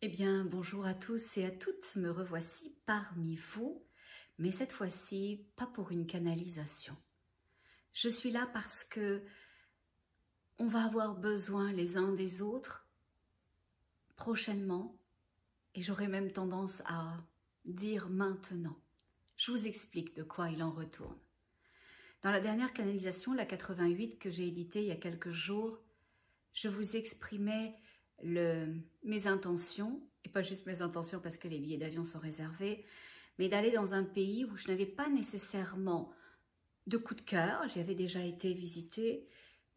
Eh bien, bonjour à tous et à toutes, me revoici parmi vous, mais cette fois-ci, pas pour une canalisation. Je suis là parce que on va avoir besoin les uns des autres prochainement, et j'aurais même tendance à dire maintenant. Je vous explique de quoi il en retourne. Dans la dernière canalisation, la 88 que j'ai éditée il y a quelques jours, je vous exprimais mes intentions, et pas juste mes intentions parce que les billets d'avion sont réservés, mais d'aller dans un pays où je n'avais pas nécessairement de coup de cœur, j'y avais déjà été visiter,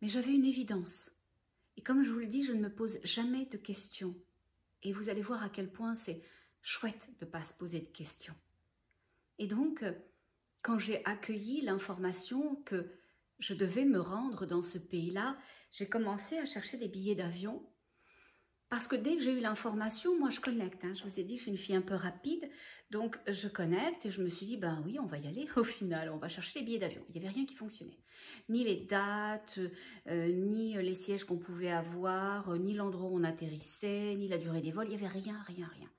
mais j'avais une évidence. Et comme je vous le dis, je ne me pose jamais de questions. Et vous allez voir à quel point c'est chouette de ne pas se poser de questions. Et donc, quand j'ai accueilli l'information que je devais me rendre dans ce pays-là, j'ai commencé à chercher des billets d'avion. Parce que dès que j'ai eu l'information, moi je connecte. Je vous ai dit, je suis une fille un peu rapide. Donc je connecte et je me suis dit, ben oui, on va y aller au final. On va chercher les billets d'avion. Il n'y avait rien qui fonctionnait. Ni les dates, ni les sièges qu'on pouvait avoir, ni l'endroit où on atterrissait, ni la durée des vols. Il n'y avait rien, rien, rien.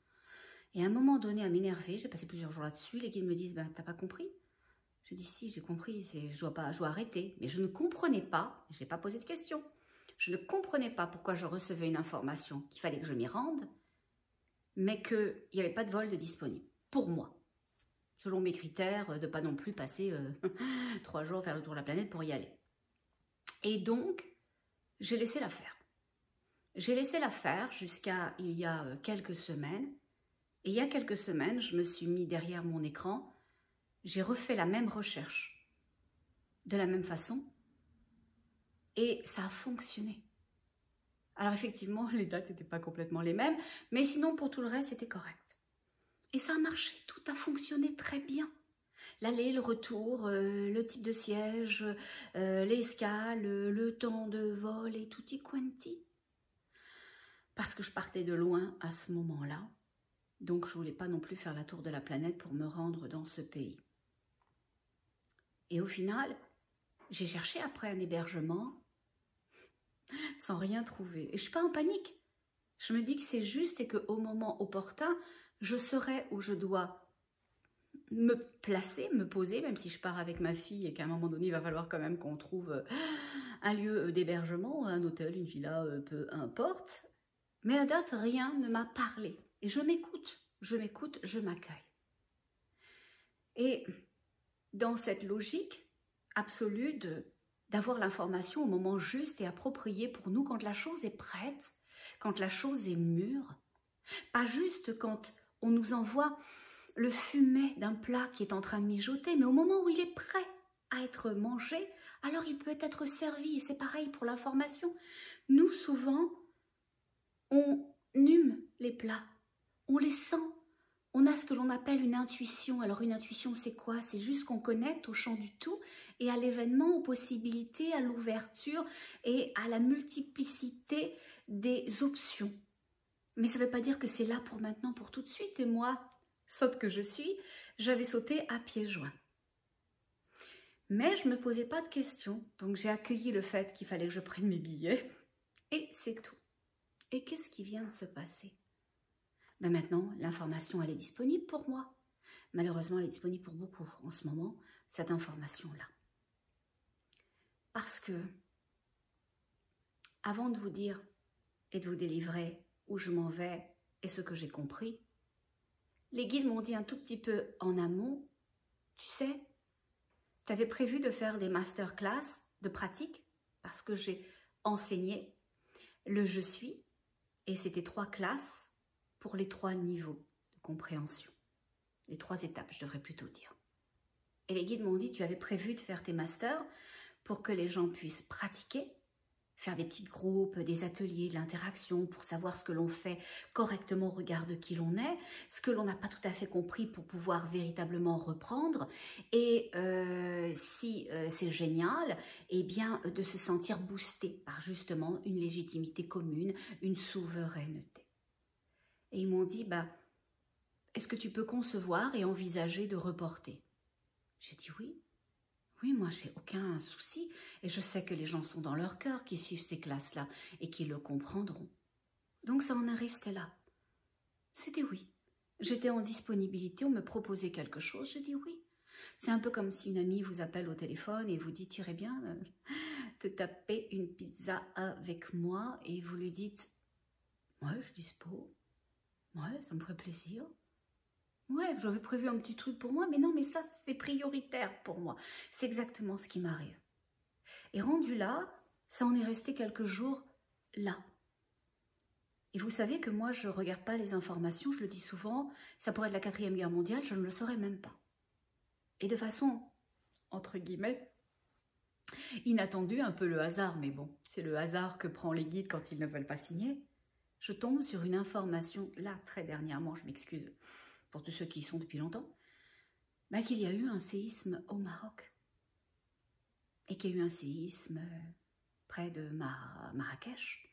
Et à un moment donné, à m'énerver, j'ai passé plusieurs jours là-dessus. Les guides me disent, ben t'as pas compris? Je dis, si, j'ai compris. Je dois arrêter. Mais je ne comprenais pas. Je n'ai pas posé de questions. Je ne comprenais pas pourquoi je recevais une information qu'il fallait que je m'y rende, mais qu'il n'y avait pas de vol de disponible, pour moi, selon mes critères, de ne pas non plus passer 3 jours faire le tour de la planète pour y aller. Et donc, j'ai laissé la faire. J'ai laissé la faire jusqu'à il y a quelques semaines. Et il y a quelques semaines, je me suis mis derrière mon écran, j'ai refait la même recherche, de la même façon, et ça a fonctionné. Alors effectivement, les dates n'étaient pas complètement les mêmes, mais sinon pour tout le reste, c'était correct. Et ça a marché, tout a fonctionné très bien. L'aller, le retour, le type de siège, l'escale, le temps de vol et tutti quanti. Parce que je partais de loin à ce moment-là, donc je ne voulais pas non plus faire la tour de la planète pour me rendre dans ce pays. Et au final, j'ai cherché après un hébergement sans rien trouver. Et je ne suis pas en panique. Je me dis que c'est juste et qu'au moment opportun, je saurai où je dois me placer, me poser, même si je pars avec ma fille et qu'à un moment donné, il va falloir quand même qu'on trouve un lieu d'hébergement, un hôtel, une villa, peu importe. Mais à date, rien ne m'a parlé. Et je m'écoute, je m'accueille. Et dans cette logique absolue d'avoir l'information au moment juste et approprié pour nous quand la chose est prête, quand la chose est mûre, pas juste quand on nous envoie le fumet d'un plat qui est en train de mijoter, mais au moment où il est prêt à être mangé, alors il peut être servi. Et c'est pareil pour l'information. Nous, souvent, on hume les plats, on les sent. On a ce que l'on appelle une intuition. Alors une intuition, c'est quoi? C'est juste qu'on connecte au champ du tout et à l'événement, aux possibilités, à l'ouverture et à la multiplicité des options. Mais ça ne veut pas dire que c'est là pour maintenant, pour tout de suite. Et moi, sotte que je suis, j'avais sauté à pieds joints. Mais je ne me posais pas de questions. Donc j'ai accueilli le fait qu'il fallait que je prenne mes billets. Et c'est tout. Et qu'est-ce qui vient de se passer? Ben maintenant, l'information, elle est disponible pour moi. Malheureusement, elle est disponible pour beaucoup en ce moment, cette information-là. Parce que, avant de vous dire et de vous délivrer où je m'en vais et ce que j'ai compris, les guides m'ont dit un tout petit peu en amont, tu sais, tu avais prévu de faire des masterclass de pratique parce que j'ai enseigné le je suis et c'était 3 classes pour les 3 niveaux de compréhension. Les 3 étapes, je devrais plutôt dire. Et les guides m'ont dit, tu avais prévu de faire tes masters pour que les gens puissent pratiquer, faire des petits groupes, des ateliers, de l'interaction pour savoir ce que l'on fait correctement au regard de qui l'on est, ce que l'on n'a pas tout à fait compris pour pouvoir véritablement reprendre et si c'est génial, eh bien de se sentir boosté par justement une légitimité commune, une souveraineté. Et ils m'ont dit, bah, est-ce que tu peux concevoir et envisager de reporter? J'ai dit oui. Oui, moi, j'ai aucun souci. Et je sais que les gens sont dans leur cœur qui suivent ces classes-là et qui le comprendront. Donc, ça en est resté là. C'était oui. J'étais en disponibilité, on me proposait quelque chose, j'ai dit oui. C'est un peu comme si une amie vous appelle au téléphone et vous dit « Tu irais bien te taper une pizza avec moi ?» et vous lui dites « Ouais, je dispo. Ouais, ça me ferait plaisir. Ouais, j'avais prévu un petit truc pour moi, mais non, mais ça, c'est prioritaire pour moi. » C'est exactement ce qui m'arrive. Et rendu là, ça en est resté quelques jours là. Et vous savez que moi, je ne regarde pas les informations, je le dis souvent, ça pourrait être la 4e guerre mondiale, je ne le saurais même pas. Et de façon, entre guillemets, inattendue, un peu le hasard, mais bon, c'est le hasard que prend les guides quand ils ne veulent pas signer, je tombe sur une information, là, très dernièrement, je m'excuse pour tous ceux qui y sont depuis longtemps, bah, qu'il y a eu un séisme au Maroc. Et qu'il y a eu un séisme près de Marrakech.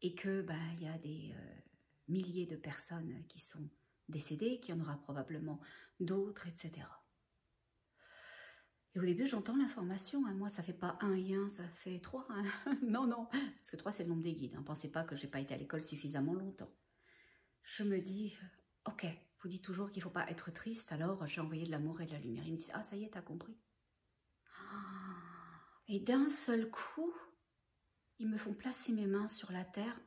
Et que il y a des milliers de personnes qui sont décédées, qu'il y en aura probablement d'autres, etc. Et au début, j'entends l'information, hein, moi ça fait pas 1 et 1, ça fait 3, hein. Non, non, parce que 3 c'est le nombre des guides, hein. Pensez pas que j'ai pas été à l'école suffisamment longtemps. Je me dis, ok, vous dites toujours qu'il faut pas être triste, alors j'ai envoyé de l'amour et de la lumière. Ils me disent, ah ça y est, t'as compris. Et d'un seul coup, ils me font placer mes mains sur la terre,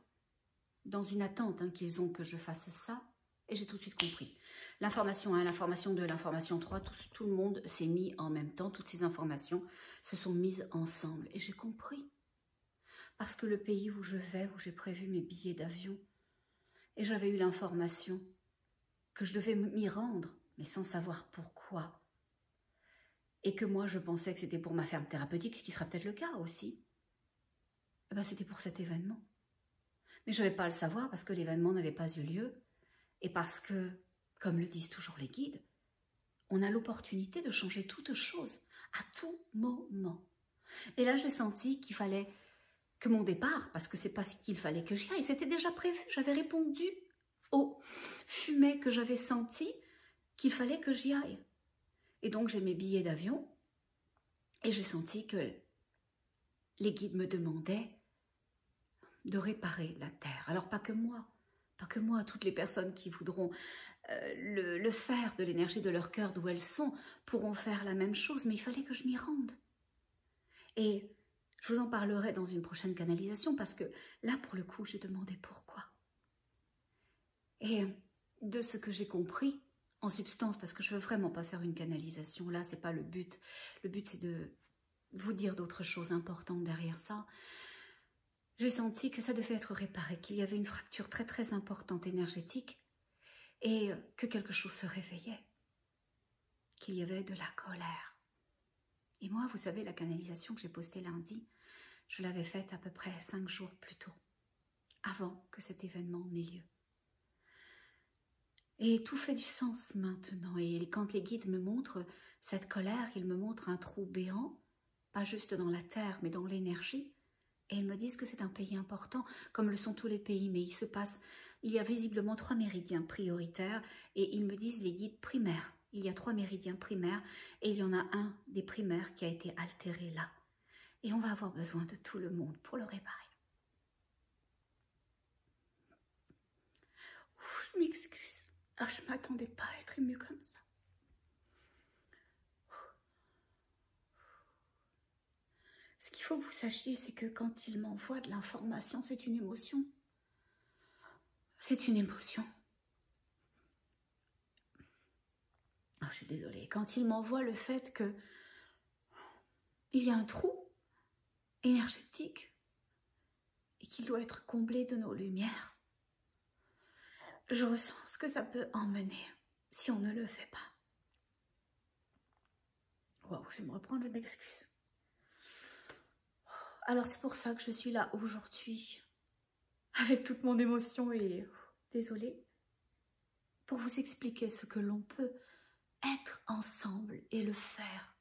dans une attente hein, qu'ils ont que je fasse ça, et j'ai tout de suite compris. L'information 1, l'information 2, l'information 3, tout le monde s'est mis en même temps, toutes ces informations se sont mises ensemble, et j'ai compris. Parce que le pays où je vais, où j'ai prévu mes billets d'avion, et j'avais eu l'information que je devais m'y rendre, mais sans savoir pourquoi, et que moi je pensais que c'était pour ma ferme thérapeutique, ce qui sera peut-être le cas aussi, c'était pour cet événement. Mais je ne vais pas le savoir parce que l'événement n'avait pas eu lieu et parce que, comme le disent toujours les guides, on a l'opportunité de changer toute chose à tout moment. Et là, j'ai senti qu'il fallait que mon départ, parce que c'est pas ce qu'il fallait que j'y aille, c'était déjà prévu, j'avais répondu au fumet que j'avais senti qu'il fallait que j'y aille. Et donc, j'ai mes billets d'avion et j'ai senti que les guides me demandaient de réparer la terre. Alors pas que moi, toutes les personnes qui voudront le faire de l'énergie de leur cœur d'où elles sont pourront faire la même chose, mais il fallait que je m'y rende. Et je vous en parlerai dans une prochaine canalisation parce que là, pour le coup, j'ai demandé pourquoi. Et de ce que j'ai compris, en substance, parce que je veux vraiment pas faire une canalisation, là, c'est pas le but. Le but, c'est de vous dire d'autres choses importantes derrière ça. J'ai senti que ça devait être réparé, qu'il y avait une fracture très très importante énergétique et que quelque chose se réveillait, qu'il y avait de la colère. Et moi, vous savez, la canalisation que j'ai postée lundi, je l'avais faite à peu près 5 jours plus tôt, avant que cet événement n'ait lieu. Et tout fait du sens maintenant. Et quand les guides me montrent cette colère, ils me montrent un trou béant, pas juste dans la terre, mais dans l'énergie. Et ils me disent que c'est un pays important, comme le sont tous les pays, mais il y a visiblement 3 méridiens prioritaires, et ils me disent les guides primaires. Il y a 3 méridiens primaires, et il y en a un des primaires qui a été altéré là. Et on va avoir besoin de tout le monde pour le réparer. Ouf, je m'excuse. Ah, je ne m'attendais pas à être émue comme ça. Ce qu'il faut que vous sachiez, c'est que quand il m'envoie de l'information, c'est une émotion. C'est une émotion. Oh, je suis désolée. Quand il m'envoie le fait que il y a un trou énergétique et qu'il doit être comblé de nos lumières, je ressens ce que ça peut emmener si on ne le fait pas. Waouh, je vais me reprendre, je m'excuse. Alors c'est pour ça que je suis là aujourd'hui, avec toute mon émotion et désolée, pour vous expliquer ce que l'on peut être ensemble et le faire.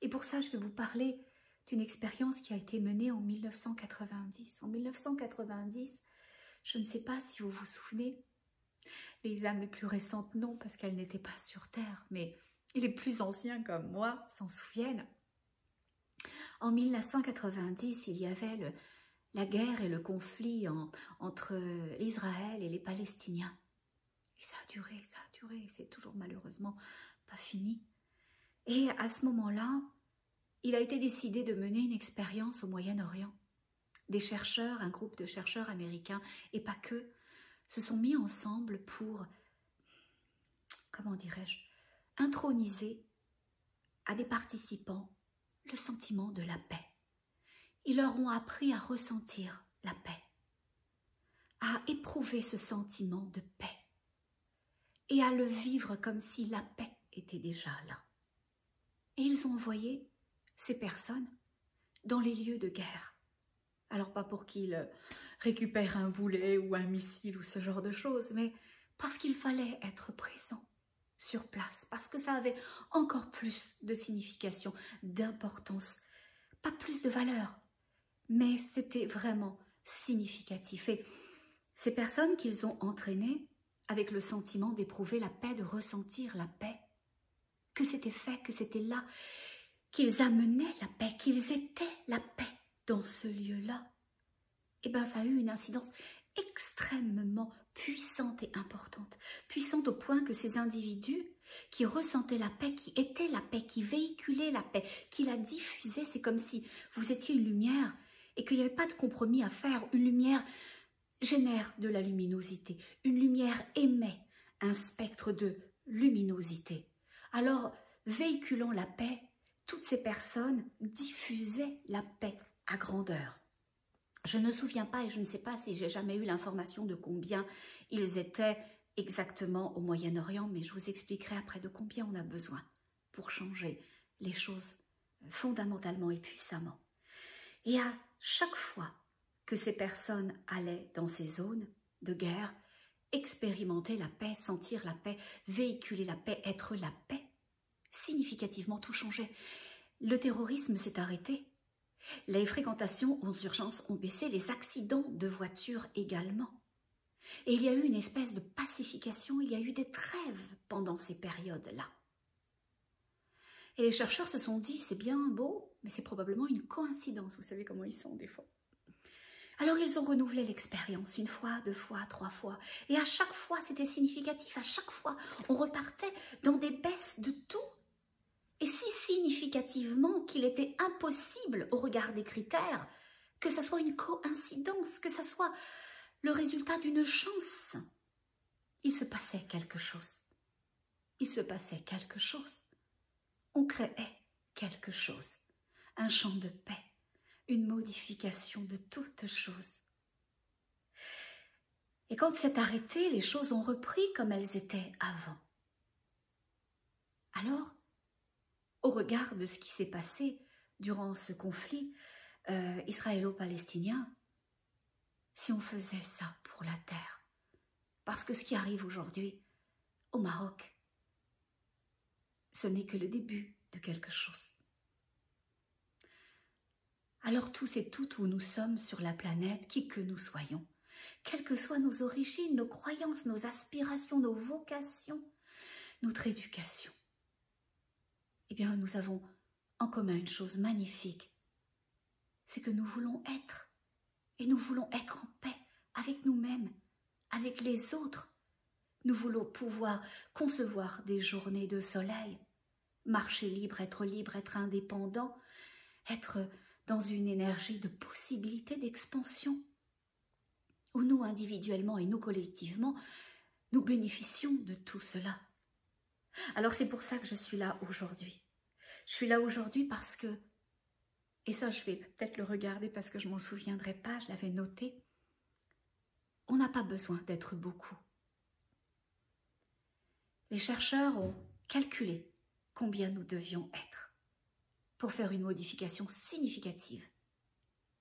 Et pour ça, je vais vous parler d'une expérience qui a été menée en 1990. En 1990, je ne sais pas si vous vous souvenez, les âmes les plus récentes, non, parce qu'elles n'étaient pas sur Terre, mais les plus anciens comme moi s'en souviennent. En 1990, il y avait la guerre et le conflit entre Israël et les Palestiniens. ça a duré, c'est toujours malheureusement pas fini. Et à ce moment-là, il a été décidé de mener une expérience au Moyen-Orient. Des chercheurs, un groupe de chercheurs américains, et pas que, se sont mis ensemble pour, comment dirais-je, introniser à des participants le sentiment de la paix. Ils leur ont appris à ressentir la paix, à éprouver ce sentiment de paix et à le vivre comme si la paix était déjà là. Et ils ont envoyé ces personnes dans les lieux de guerre. Alors pas pour qu'ils récupèrent un boulet ou un missile ou ce genre de choses, mais parce qu'il fallait être présent sur place, parce que ça avait encore plus de signification, d'importance, pas plus de valeur, mais c'était vraiment significatif. Et ces personnes qu'ils ont entraînées avec le sentiment d'éprouver la paix, de ressentir la paix, que c'était fait, que c'était là, qu'ils amenaient la paix, qu'ils étaient la paix dans ce lieu-là, eh bien ça a eu une incidence extrêmement puissante et importante. Puissante au point que ces individus qui ressentaient la paix, qui étaient la paix, qui véhiculaient la paix, qui la diffusaient, c'est comme si vous étiez une lumière et qu'il n'y avait pas de compromis à faire. Une lumière génère de la luminosité, une lumière émet un spectre de luminosité. Alors, véhiculant la paix, toutes ces personnes diffusaient la paix à grandeur. Je ne me souviens pas et je ne sais pas si j'ai jamais eu l'information de combien ils étaient exactement au Moyen-Orient, mais je vous expliquerai après de combien on a besoin pour changer les choses fondamentalement et puissamment. Et à chaque fois que ces personnes allaient dans ces zones de guerre, expérimenter la paix, sentir la paix, véhiculer la paix, être la paix, significativement tout changeait. Le terrorisme s'est arrêté. Les fréquentations aux urgences ont baissé, les accidents de voitures également. Et il y a eu une espèce de pacification, il y a eu des trêves pendant ces périodes-là. Et les chercheurs se sont dit, c'est bien beau, mais c'est probablement une coïncidence, vous savez comment ils sont des fois. Alors ils ont renouvelé l'expérience, une fois, deux fois, trois fois. Et à chaque fois, c'était significatif, à chaque fois, on repartait dans des baisses de tout. Et si significativement qu'il était impossible au regard des critères que ce soit une coïncidence, que ce soit le résultat d'une chance. Il se passait quelque chose. Il se passait quelque chose. On créait quelque chose. Un champ de paix, une modification de toutes choses. Et quand c'est arrêté, les choses ont repris comme elles étaient avant. Alors, au regard de ce qui s'est passé durant ce conflit israélo-palestinien, si on faisait ça pour la terre, parce que ce qui arrive aujourd'hui au Maroc, ce n'est que le début de quelque chose. Alors tous et toutes où nous sommes sur la planète, qui que nous soyons, quelles que soient nos origines, nos croyances, nos aspirations, nos vocations, notre éducation, eh bien nous avons en commun une chose magnifique, c'est que nous voulons être, et nous voulons être en paix avec nous-mêmes, avec les autres. Nous voulons pouvoir concevoir des journées de soleil, marcher libre, être indépendant, être dans une énergie de possibilité d'expansion, où nous individuellement et nous collectivement, nous bénéficions de tout cela. Alors c'est pour ça que je suis là aujourd'hui. Je suis là aujourd'hui parce que, et ça je vais peut-être le regarder parce que je m'en souviendrai pas, je l'avais noté, on n'a pas besoin d'être beaucoup. Les chercheurs ont calculé combien nous devions être pour faire une modification significative.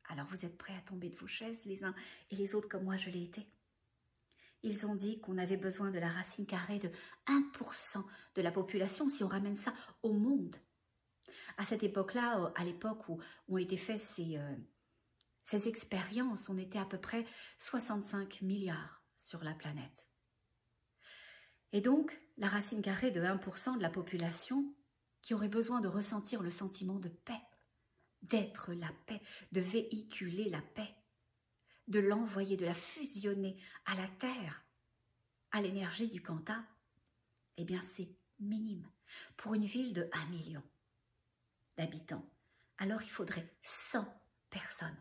Alors vous êtes prêts à tomber de vos chaises les uns et les autres comme moi je l'ai été. Ils ont dit qu'on avait besoin de la racine carrée de 1% de la population si on ramène ça au monde. À cette époque-là, à l'époque où ont été faites ces expériences, on était à peu près 65 milliards sur la planète. Et donc, la racine carrée de 1% de la population qui aurait besoin de ressentir le sentiment de paix, d'être la paix, de véhiculer la paix, de l'envoyer, de la fusionner à la terre, à l'énergie du Kanta, eh bien c'est minime. Pour une ville de 1 million d'habitants, alors il faudrait 100 personnes.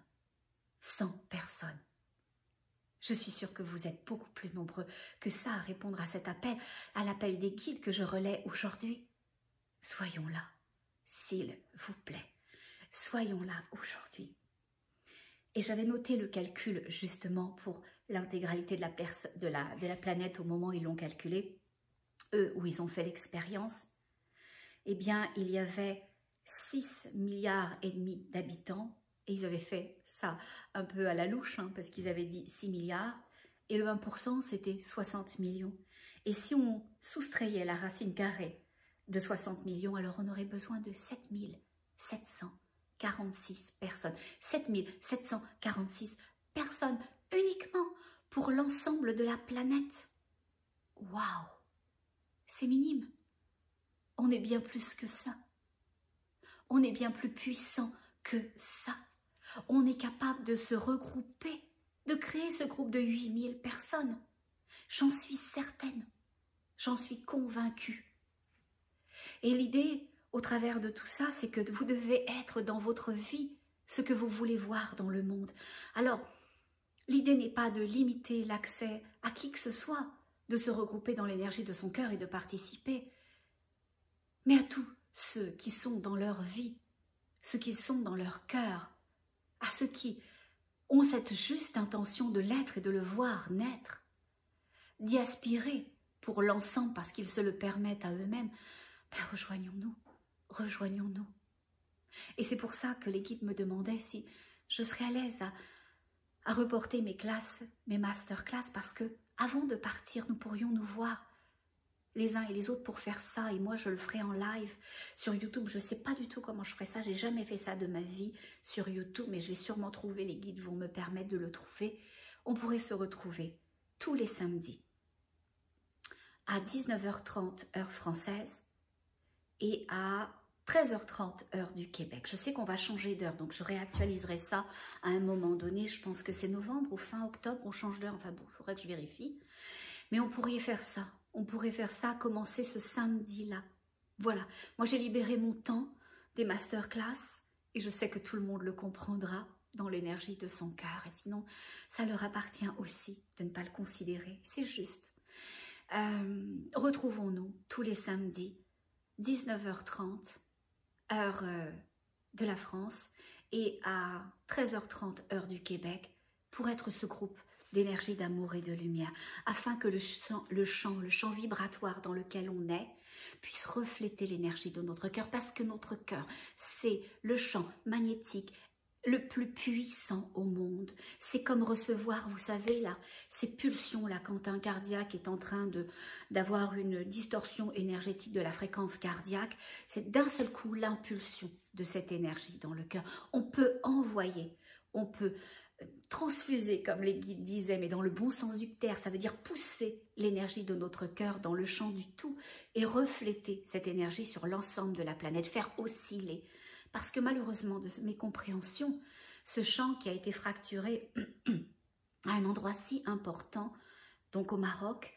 100 personnes. Je suis sûre que vous êtes beaucoup plus nombreux que ça à répondre à cet appel, à l'appel des guides que je relais aujourd'hui. Soyons là, s'il vous plaît. Soyons là aujourd'hui. Et j'avais noté le calcul justement pour l'intégralité de la planète au moment où ils l'ont calculé, eux, où ils ont fait l'expérience. Eh bien, il y avait 6,5 milliards d'habitants et ils avaient fait ça un peu à la louche, hein, parce qu'ils avaient dit 6 milliards, et le 1%, c'était 60 millions. Et si on soustrayait la racine carrée de 60 millions, alors on aurait besoin de 7746 personnes. 7746 personnes uniquement pour l'ensemble de la planète. Waouh! C'est minime. On est bien plus que ça. On est bien plus puissant que ça. On est capable de se regrouper, de créer ce groupe de 8000 personnes. J'en suis certaine, j'en suis convaincue. Et l'idée, au travers de tout ça, c'est que vous devez être dans votre vie ce que vous voulez voir dans le monde. Alors, l'idée n'est pas de limiter l'accès à qui que ce soit, de se regrouper dans l'énergie de son cœur et de participer, mais à tous ceux qui sont dans leur vie, ceux qui sont dans leur cœur, à ceux qui ont cette juste intention de l'être et de le voir naître, d'y aspirer pour l'ensemble parce qu'ils se le permettent à eux-mêmes, ben rejoignons-nous, rejoignons-nous. Et c'est pour ça que les guides me demandaient si je serais à l'aise à reporter mes classes, mes masterclass, parce que avant de partir, nous pourrions nous voir les uns et les autres pour faire ça, et moi je le ferai en live sur YouTube. Je ne sais pas du tout comment je ferai ça, j'ai jamais fait ça de ma vie sur YouTube, mais je vais sûrement trouver, les guides vont me permettre de le trouver. On pourrait se retrouver tous les samedis à 19h30 heure française et à 13h30 heure du Québec. Je sais qu'on va changer d'heure, donc je réactualiserai ça à un moment donné. Je pense que c'est novembre ou fin octobre, on change d'heure, enfin bon, il faudrait que je vérifie. Mais on pourrait faire ça. On pourrait faire ça, commencer ce samedi-là. Voilà, moi j'ai libéré mon temps des masterclass et je sais que tout le monde le comprendra dans l'énergie de son cœur. Et sinon, ça leur appartient aussi de ne pas le considérer. C'est juste. Retrouvons-nous tous les samedis, 19h30, heure de la France, et à 13h30, heure du Québec, pour être ce groupe d'énergie, d'amour et de lumière, afin que le champ vibratoire dans lequel on est puisse refléter l'énergie de notre cœur, parce que notre cœur, c'est le champ magnétique le plus puissant au monde. C'est comme recevoir, vous savez, là, ces pulsions-là, quand un cardiaque est en train d'avoir une distorsion énergétique de la fréquence cardiaque, c'est d'un seul coup l'impulsion de cette énergie dans le cœur. On peut envoyer, on peut transfuser, comme les guides disaient, mais dans le bon sens du terme, ça veut dire pousser l'énergie de notre cœur dans le champ du tout et refléter cette énergie sur l'ensemble de la planète, faire osciller. Parce que malheureusement, de mes compréhensions, ce champ qui a été fracturé à un endroit si important, donc au Maroc,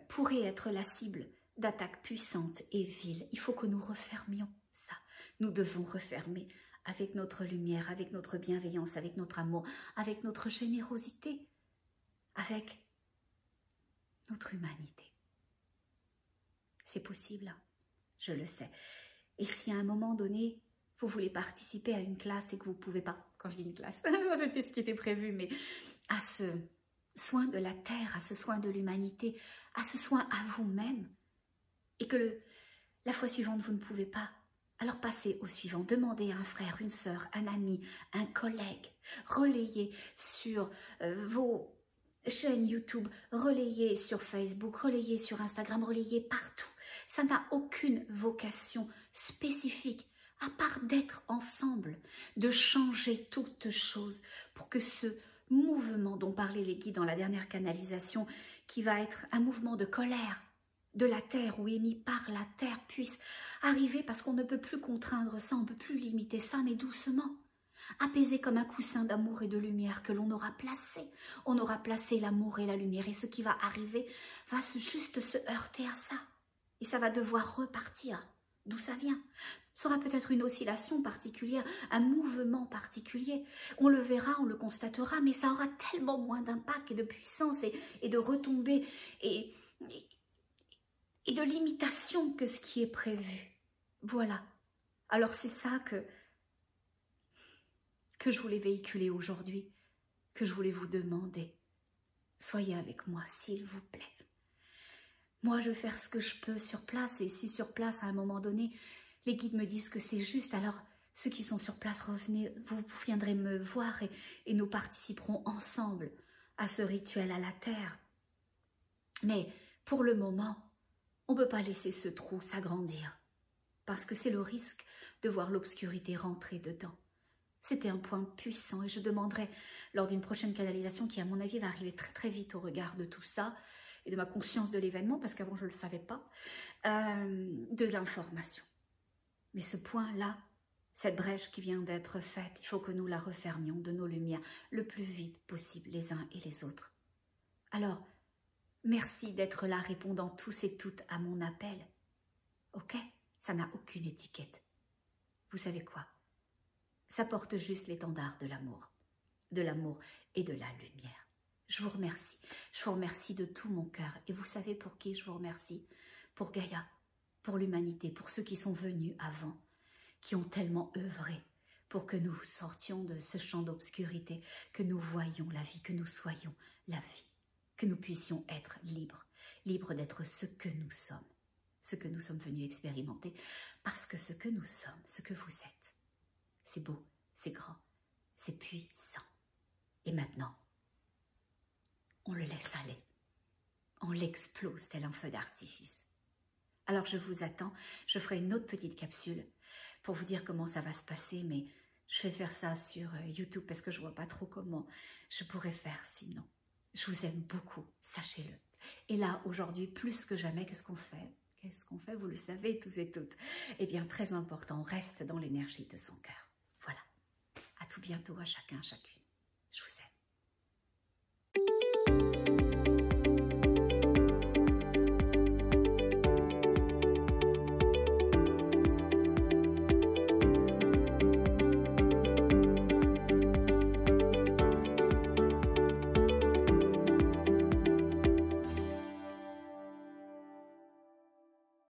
pourrait être la cible d'attaques puissantes et viles. Il faut que nous refermions ça. Nous devons refermer avec notre lumière, avec notre bienveillance, avec notre amour, avec notre générosité, avec notre humanité. C'est possible, je le sais. Et si à un moment donné, vous voulez participer à une classe et que vous ne pouvez pas, quand je dis une classe, c'était ce qui était prévu, mais à ce soin de la terre, à ce soin de l'humanité, à ce soin à vous-même, et que la fois suivante, vous ne pouvez pas, alors passez au suivant. Demandez à un frère, une sœur, un ami, un collègue, relayez sur vos chaînes YouTube, relayez sur Facebook, relayez sur Instagram, relayez partout. Ça n'a aucune vocation spécifique, à part d'être ensemble, de changer toutes choses pour que ce mouvement dont parlaient les guides dans la dernière canalisation, qui va être un mouvement de colère de la terre ou émis par la terre, puisse arriver, parce qu'on ne peut plus contraindre ça, on ne peut plus limiter ça, mais doucement, apaisé comme un coussin d'amour et de lumière que l'on aura placé. On aura placé l'amour et la lumière, et ce qui va arriver va juste se heurter à ça. Et ça va devoir repartir. D'où ça vient? Ça aura peut-être une oscillation particulière, un mouvement particulier. On le verra, on le constatera, mais ça aura tellement moins d'impact et de puissance et de retombées et de limitation que ce qui est prévu. Voilà. Alors c'est ça que je voulais véhiculer aujourd'hui, que je voulais vous demander. Soyez avec moi, s'il vous plaît. Moi, je vais faire ce que je peux sur place, et si sur place, à un moment donné, les guides me disent que c'est juste, alors ceux qui sont sur place, revenez, vous viendrez me voir et nous participerons ensemble à ce rituel à la terre. Mais pour le moment, on ne peut pas laisser ce trou s'agrandir, parce que c'est le risque de voir l'obscurité rentrer dedans. C'était un point puissant, et je demanderai lors d'une prochaine canalisation, qui à mon avis va arriver très très vite au regard de tout ça, et de ma conscience de l'événement, parce qu'avant je ne le savais pas, de l'information. Mais ce point-là, cette brèche qui vient d'être faite, il faut que nous la refermions de nos lumières le plus vite possible, les uns et les autres. Alors, merci d'être là, répondant tous et toutes à mon appel. Ok? Ça n'a aucune étiquette. Vous savez quoi? Ça porte juste l'étendard de l'amour et de la lumière. Je vous remercie. Je vous remercie de tout mon cœur. Et vous savez pour qui je vous remercie? Pour Gaïa, pour l'humanité, pour ceux qui sont venus avant, qui ont tellement œuvré pour que nous sortions de ce champ d'obscurité, que nous voyions la vie, que nous soyons la vie, que nous puissions être libres, libres d'être ce que nous sommes venus expérimenter, parce que ce que nous sommes, ce que vous êtes, c'est beau, c'est grand, c'est puissant. Et maintenant, on le laisse aller, on l'explose tel un feu d'artifice. Alors je vous attends, je ferai une autre petite capsule pour vous dire comment ça va se passer, mais je vais faire ça sur YouTube parce que je ne vois pas trop comment je pourrais faire sinon. Je vous aime beaucoup, sachez-le. Et là, aujourd'hui, plus que jamais, qu'est-ce qu'on fait? Qu'est-ce qu'on fait? Vous le savez tous et toutes. Eh bien, très important, on reste dans l'énergie de son cœur. Voilà. À tout bientôt, à chacun, chacune.